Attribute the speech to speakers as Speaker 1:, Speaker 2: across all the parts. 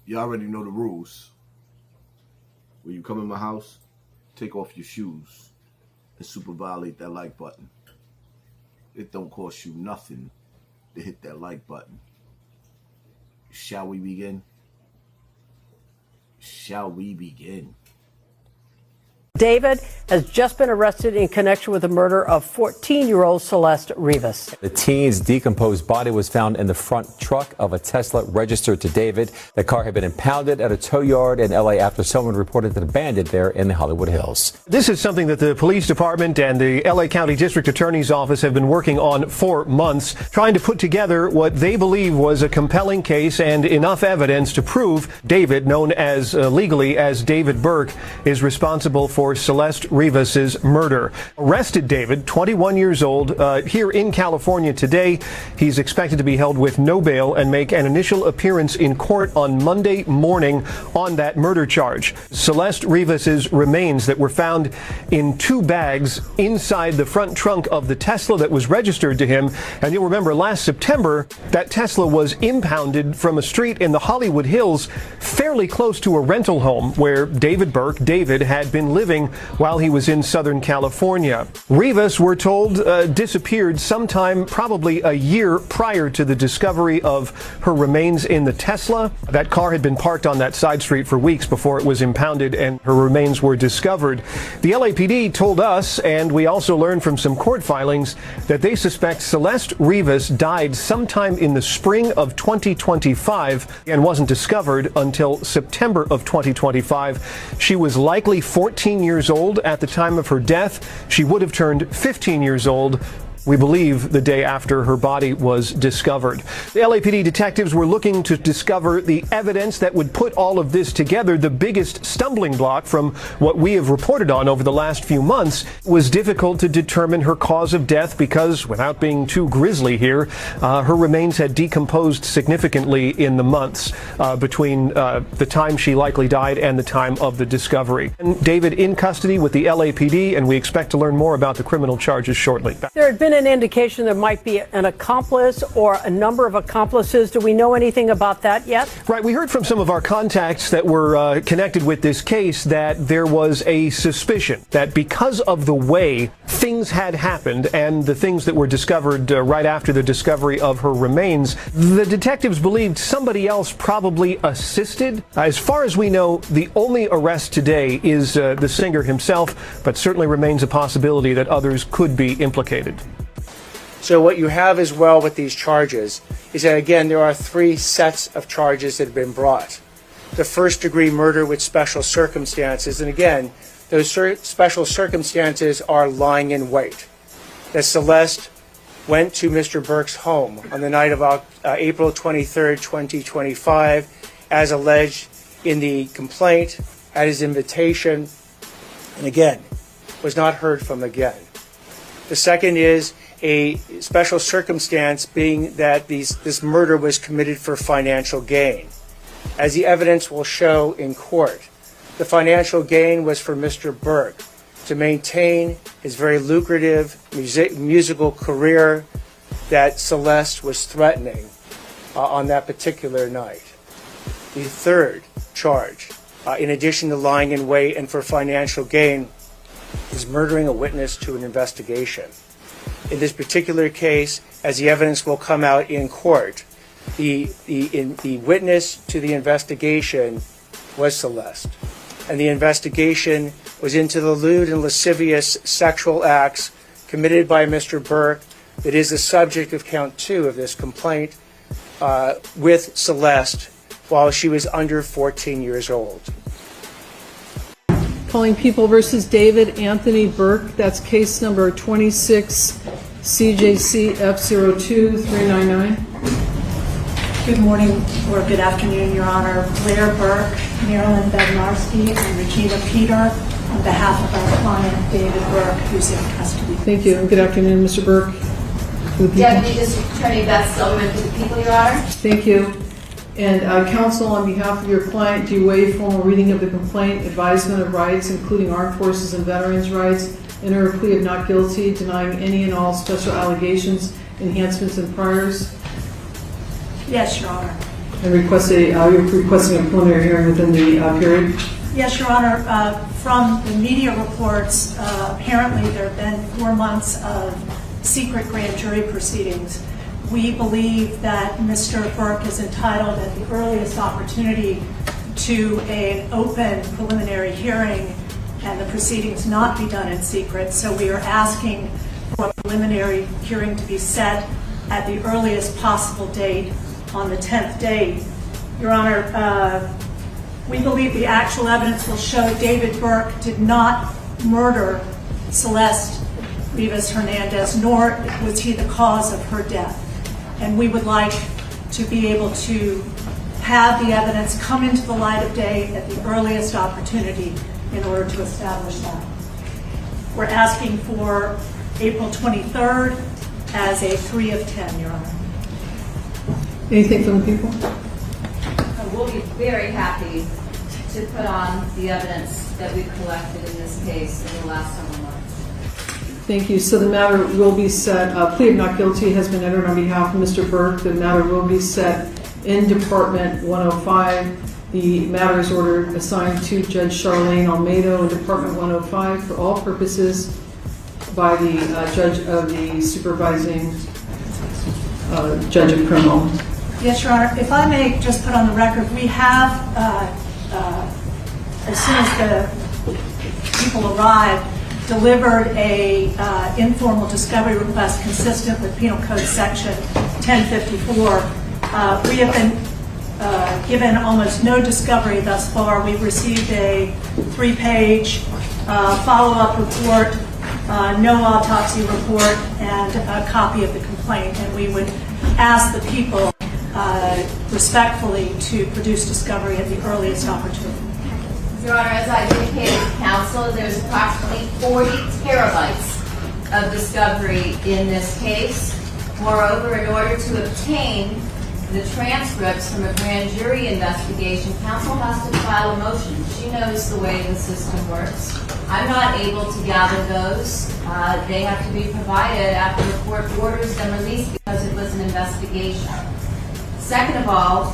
Speaker 1: You already know the rules. When you come in my house, take off your shoes and super violate that like button. It don't cost you nothing to hit that like button. Shall we begin? Shall we begin?
Speaker 2: David has just been arrested in connection with the murder of 14-year-old Celeste Rivas.
Speaker 3: The teen's decomposed body was found in the front truck of a Tesla registered to David. The car had been impounded at a tow yard in L.A. after someone reported it abandoned there in the Hollywood Hills.
Speaker 4: This is something that the police department and the L.A. County District Attorney's Office have been working on for months, trying to put together what they believe was a compelling case and enough evidence to prove David, known as legally as David Burke, is responsible for Celeste Rivas's murder. Arrested David, 21 years old, here in California today. He's expected to be held with no bail and make an initial appearance in court on Monday morning on that murder charge. Celeste Rivas's remains that were found in 2 bags inside the front trunk of the Tesla that was registered to him. And you'll remember last September, that Tesla was impounded from a street in the Hollywood Hills, fairly close to a rental home where David had been living while he was in Southern California. Rivas, we're told, disappeared sometime probably a year prior to the discovery of her remains in the Tesla. That car had been parked on that side street for weeks before it was impounded and her remains were discovered. The LAPD told us, and we also learned from some court filings, that they suspect Celeste Rivas died sometime in the spring of 2025 and wasn't discovered until September of 2025. She was likely 14 years old at the time of her death. She would have turned 15 years old, we believe, the day after her body was discovered. The LAPD detectives were looking to discover the evidence that would put all of this together. The biggest stumbling block from what we have reported on over the last few months was difficult to determine her cause of death because, without being too grisly here, her remains had decomposed significantly in the months between the time she likely died and the time of the discovery. And David in custody with the LAPD, and we expect to learn more about the criminal charges shortly.
Speaker 2: There had been an indication there might be an accomplice or a number of accomplices. Do we know anything about that yet?
Speaker 4: Right. We heard from some of our contacts that were connected with this case that there was a suspicion that because of the way things had happened and the things that were discovered right after the discovery of her remains, the detectives believed somebody else probably assisted. As far as we know, the only arrest today is the singer himself, but certainly remains a possibility that others could be implicated.
Speaker 5: So what you have as well with these charges is that, again, there are 3 sets of charges that have been brought. The first-degree murder with special circumstances, and again, those special circumstances are lying in wait. That Celeste went to Mr. Burke's home on the night of April 23rd, 2025, as alleged in the complaint, at his invitation, and again, was not heard from again. The second is a special circumstance being that this murder was committed for financial gain. As the evidence will show in court, the financial gain was for Mr. Burke to maintain his very lucrative musical career that Celeste was threatening on that particular night. The third charge, in addition to lying in wait and for financial gain, is murdering a witness to an investigation. In this particular case, as the evidence will come out in court, the witness to the investigation was Celeste. And the investigation was into the lewd and lascivious sexual acts committed by Mr. Burke that is the subject of count 2 of this complaint with Celeste while she was under 14 years old.
Speaker 6: Calling People versus David Anthony Burke. That's case number 26 CJC F02399.
Speaker 7: Good morning or good afternoon, Your Honor. Blair Burke, Marilyn Bednarski, and Regina Peter on behalf of our client David Burke, who's in custody.
Speaker 6: Thank you, and good afternoon, Mr. Burke.
Speaker 8: Deputy District Attorney Beth Silverman to the people, Your Honor.
Speaker 6: Thank you. And counsel, on behalf of your client, do you waive formal reading of the complaint, advisement of rights, including armed forces and veterans' rights, enter a plea of not guilty, denying any and all special allegations, enhancements, and priors?
Speaker 7: Yes, Your Honor.
Speaker 6: And you're requesting a preliminary hearing within the period?
Speaker 7: Yes, Your Honor. From the media reports, apparently there have been 4 months of secret grand jury proceedings. We believe that Mr. Burke is entitled at the earliest opportunity to an open preliminary hearing and the proceedings not be done in secret. So we are asking for a preliminary hearing to be set at the earliest possible date on the 10th day. Your Honor, we believe the actual evidence will show David Burke did not murder Celeste Rivas Hernandez, nor was he the cause of her death. And we would like to be able to have the evidence come into the light of day at the earliest opportunity in order to establish that. We're asking for April 23rd as a 3 of 10, Your Honor.
Speaker 6: Anything from the people?
Speaker 8: We'll be very happy to put on the evidence that we collected in this case in the last several months.
Speaker 6: Thank you. So the matter will be set. Plea of not guilty has been entered on behalf of Mr. Burke. The matter will be set in Department 105. The matter is ordered assigned to Judge Charlene Almeida in Department 105 for all purposes by the judge of the supervising judge of criminal.
Speaker 7: Yes, Your Honor. If I may just put on the record, we have, as soon as the people arrived, delivered a informal discovery request consistent with Penal Code Section 1054. We have been given almost no discovery thus far. We've received a 3-page follow-up report, no autopsy report, and a copy of the complaint. And we would ask the people respectfully to produce discovery at the earliest opportunity.
Speaker 8: Your Honor, as I indicated to counsel, there's approximately 40 terabytes of discovery in this case. Moreover, in order to obtain the transcripts from a grand jury investigation, counsel has to file a motion. She knows the way the system works. I'm not able to gather those. They have to be provided after the court orders them released because it was an investigation. Second of all,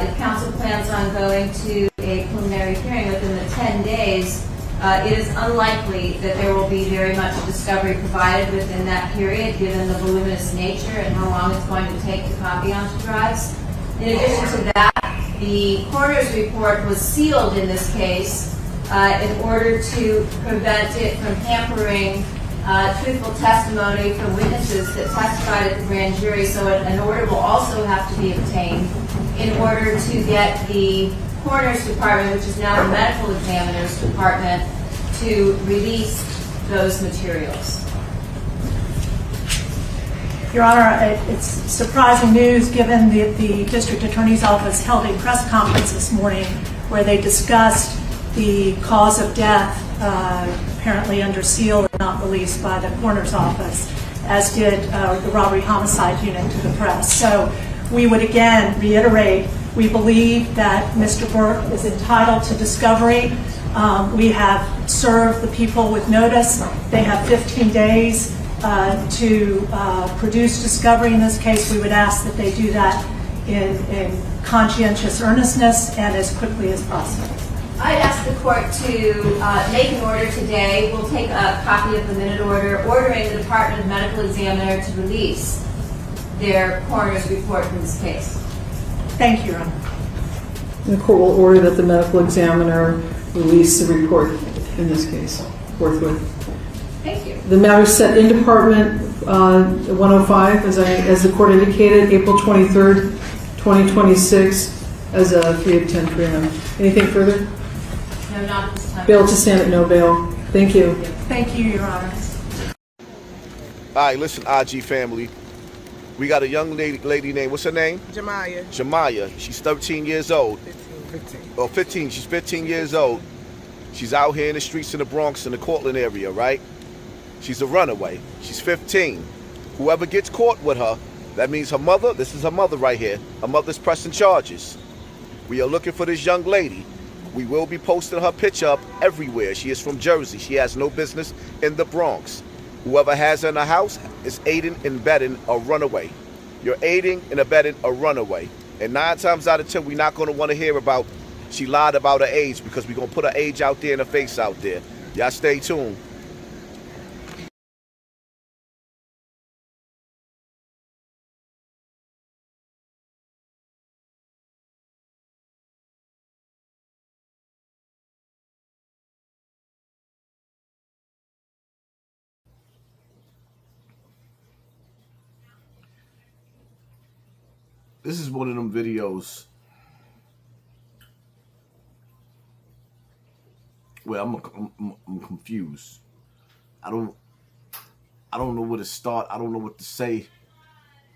Speaker 8: if counsel plans on going to a preliminary hearing within the 10 days, it is unlikely that there will be very much discovery provided within that period, given the voluminous nature and how long it's going to take to copy onto drives. In addition to that, the coroner's report was sealed in this case in order to prevent it from hampering truthful testimony from witnesses that testified at the grand jury. So an order will also have to be obtained in order to get the coroner's department, which is now the medical examiner's department, to release those materials.
Speaker 7: Your Honor, it's surprising news given that the District Attorney's Office held a press conference this morning where they discussed the cause of death, apparently under seal and not released by the coroner's office, as did the robbery homicide unit to the press. So we would again reiterate, we believe that Mr. Burke is entitled to discovery. We have served the people with notice. They have 15 days to produce discovery in this case. We would ask that they do that in conscientious earnestness and as quickly as possible.
Speaker 8: I'd ask the court to make an order today. We'll take a copy of the minute order ordering the Department of Medical Examiner to release their coroner's report in this case.
Speaker 7: Thank you, Your Honor.
Speaker 2: The court will order that the medical examiner release the report in this case forthwith.
Speaker 8: Thank you.
Speaker 2: The matter is set in Department 105, as the court indicated, April 23rd, 2026, as a 3 of 10 prelim. Anything further?
Speaker 8: No, not at this time.
Speaker 2: Bail to stand at no bail. Thank you.
Speaker 7: Thank you, Your Honor.
Speaker 1: All right, listen, IG family. We got a young lady named, what's her name?
Speaker 9: Jamaya.
Speaker 1: Jamaya. She's 13 years old.
Speaker 9: 15.
Speaker 1: Oh, 15. She's 15 years old. She's out here in the streets in the Bronx, in the Cortland area, right? She's a runaway. She's 15. Whoever gets caught with her, that means her mother, this is her mother right here. Her mother's pressing charges. We are looking for this young lady. We will be posting her picture up everywhere. She is from Jersey. She has no business in the Bronx. Whoever has her in the house is aiding and abetting a runaway. You're aiding and abetting a runaway. And 9 times out of 10, we're not going to want to hear about she lied about her age, because we're going to put her age out there and her face out there. Y'all stay tuned. This is one of them videos where I'm confused. I don't know where to start. I don't know what to say,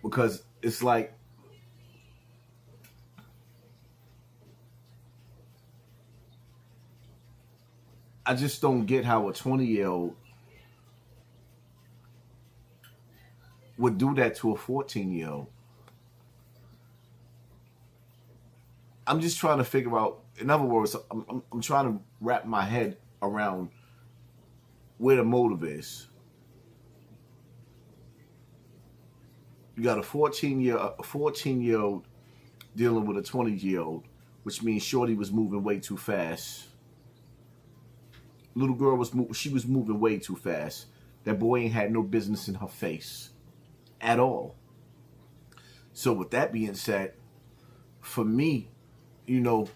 Speaker 1: because it's like I just don't get how a 20-year-old would do that to a 14-year-old. I'm just trying to figure out, in other words, I'm trying to wrap my head around where the motive is. You got a 14-year-old dealing with a 20-year-old, which means Shorty was moving way too fast. Little girl was moving way too fast. That boy ain't had no business in her face at all. So with that being said, for me, you know,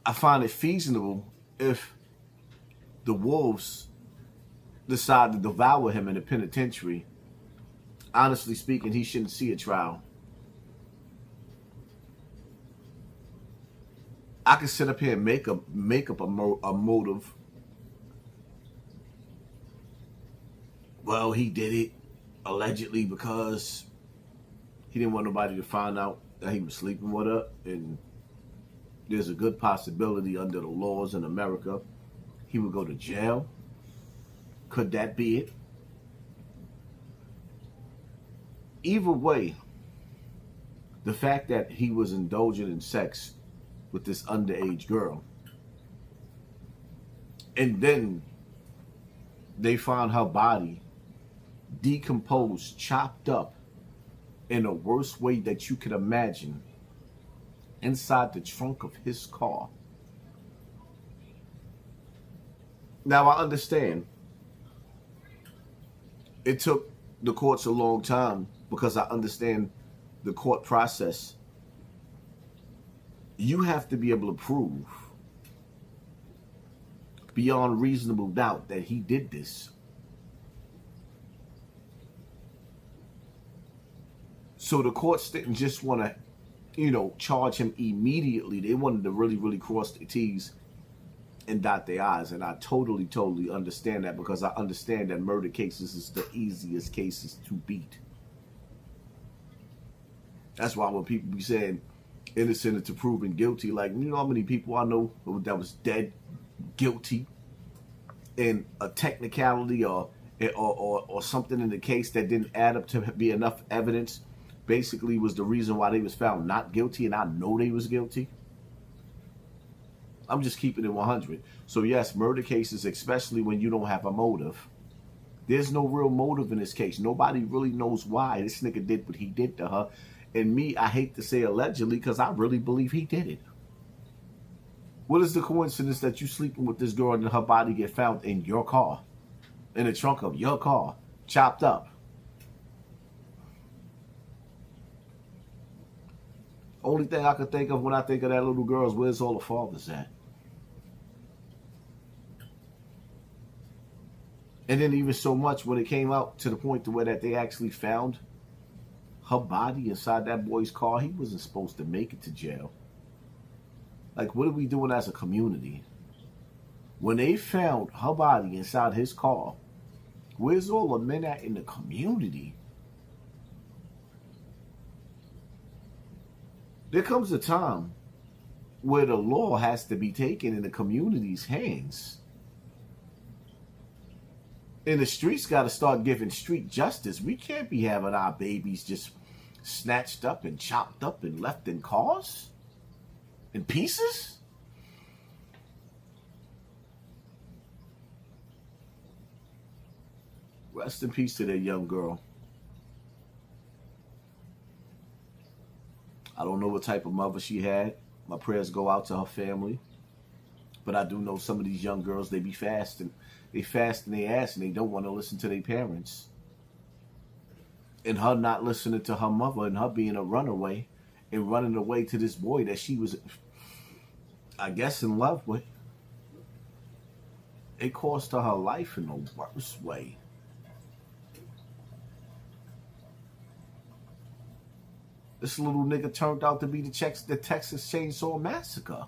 Speaker 1: I find it feasible if the wolves decide to devour him in the penitentiary. Honestly speaking, he shouldn't see a trial. I could sit up here and make up a motive. Well, he did it allegedly because he didn't want nobody to find out that he was sleeping with her, and there's a good possibility under the laws in America he would go to jail. Could that be it? Either way, the fact that he was indulging in sex with this underage girl, and then they found her body decomposed, chopped up in the worst way that you could imagine inside the trunk of his car. Now, I understand it took the courts a long time, because I understand the court process. You have to be able to prove beyond reasonable doubt that he did this. So the courts didn't just want to, charge him immediately. They wanted to really, really cross the T's and dot their I's. And I totally understand that, because I understand that murder cases is the easiest cases to beat. That's why when people be saying innocent until proven guilty, like, you know how many people I know that was dead guilty in a technicality or something in the case that didn't add up to be enough evidence, basically was the reason why they was found not guilty, and I know they was guilty. I'm just keeping it 100. So yes, murder cases, especially when you don't have a motive. There's no real motive in this case. Nobody really knows why this nigga did what he did to her. And me, I hate to say allegedly, because I really believe he did it. What is the coincidence that you sleeping with this girl and her body get found in your car, in the trunk of your car, chopped up? Only thing I could think of when I think of that little girl is, where's all the fathers at? And then even so much when it came out to the point to where that they actually found her body inside that boy's car, he wasn't supposed to make it to jail. Like, what are we doing as a community? When they found her body inside his car, where's all the men at in the community? There comes a time where the law has to be taken in the community's hands. And the streets got to start giving street justice. We can't be having our babies just snatched up and chopped up and left in cars, in pieces. Rest in peace to that young girl. I don't know what type of mother she had. My prayers go out to her family. But I do know some of these young girls, they be fasting. They fast in their ass and they don't want to listen to their parents. And her not listening to her mother and her being a runaway and running away to this boy that she was, I guess, in love with. It cost her life in the worst way. This little nigga turned out to be the Texas Chainsaw Massacre.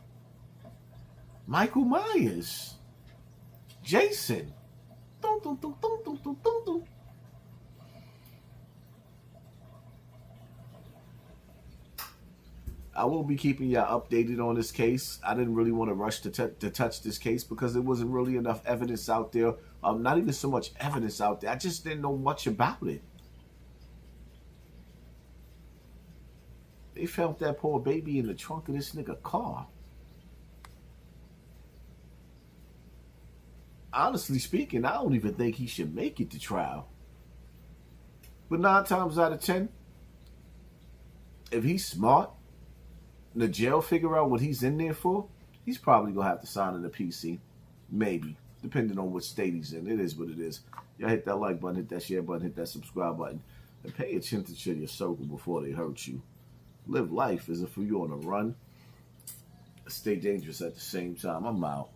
Speaker 1: Michael Myers. Jason. Dun, dun, dun, dun, dun, dun, dun, dun. I will be keeping y'all updated on this case. I didn't really want to rush to touch this case because there wasn't really enough evidence out there. Not even so much evidence out there. I just didn't know much about it. They found that poor baby in the trunk of this nigga car. Honestly speaking, I don't even think he should make it to trial. But 9 times out of 10, if he's smart, the jail figure out what he's in there for, he's probably going to have to sign in a PC. Maybe. Depending on which state he's in. It is what it is. Y'all hit that like button, hit that share button, hit that subscribe button. And pay attention to your circle before they hurt you. Live life as if you're on a run. Stay dangerous at the same time. I'm out.